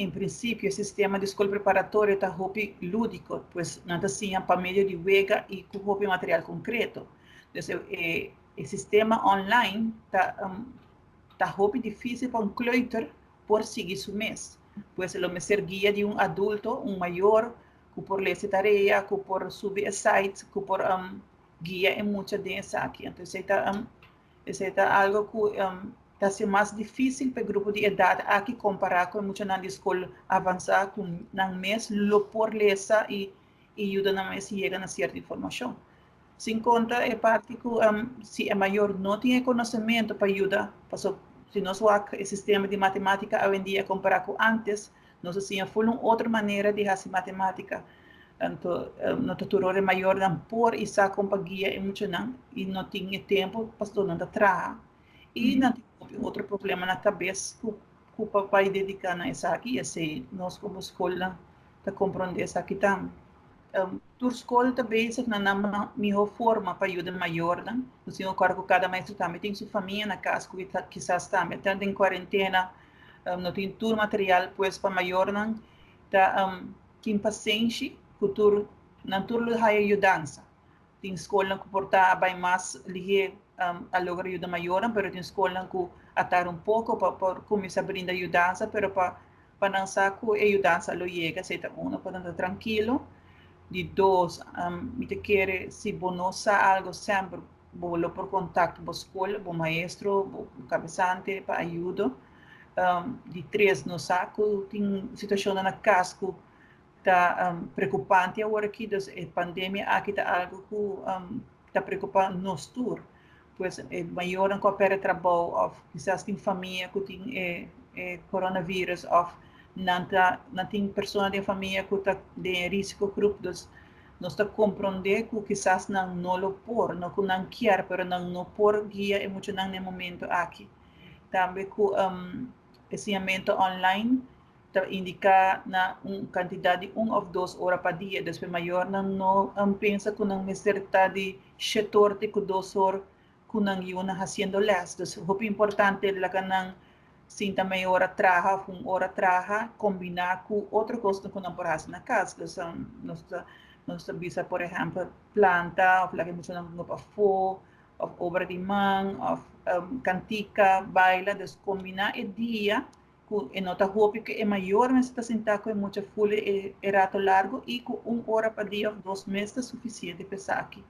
em princípio, o sistema de escola preparatória está hobby lúdico, pois nada assim para meio de wega e com hobby material concreto. Então, o sistema online está hobby difícil para kleuter por seguir su mês. Pois ele ser guia de adulto, maior, que por ler tarefa, que por subir sites, que por guia em muitas dessas aqui. Então, isso é algo que está sendo mais difícil para o grupo de idade aqui comparar com muitas na escola avançada, com na mês, lo por ler e ajuda na mês chega a certa informação. Sem conta, é parte que se é maior não tem conhecimento para ajudar, se nós o sistema de matemática hoje em dia comparar com antes, nós assim foi uma outra maneira de fazer matemática. Então, no tutor é maior não por e sa companhia emocional e não tinha tempo para estudar atrás. E não tem outro problema na cabeça que o papai dedica a essa aqui, assim, nós como escola para compreender essa aqui também. Tu escola também se na melhor forma para ajudar maior, né? O senhor claro que cada maestro também tem sua família na casa que quizás também estando em quarentena, não tem todo material pois para maior, né? Tá quem paciente futuro na turno de ajudança. Tem escola que porta bem mais lige a lograr ajuda maior, mas tem escola que atar pouco para começar a brindar ajudança, mas para não saber que a ajudança lo chega, se uno pode estar tranquilo. De dois, me quer se bonosa algo sempre, vou por contato com a escola, com o maestro, com o cabeçante para ajuda. De três, não sabe que tem situação na casa que está preocupante agora aqui, a pandemia aqui está algo que está preocupando nós todos. Pois é maior que opera trabalho, ou quizás tem família que tem coronavírus, ou não tem pessoa da família que está de risco grupo, nós estamos compreender que quizás não lo por, não que não quer, mas não por guia emocional no momento aqui. Também que ensinamento online indica na quantidade de 1 ou 2 horas para dia, depois maior não pensa que não necessita de 7 horas de 2 horas que não iam fazendo les. Então, é importante que não sinta meia hora trabalha, 1 hora trabalha, combinar com outra coisa que não pode fazer na casa. Então, nós visa, por exemplo, planta, ou que mencionamos para fogo, ou obra de mão, ou cantica, baila, então, combinar o dia e nota roupa que é maior, mas está sentado com muita folha e rato largo e com 1 hora para dia, 2 meses é suficiente para aqui.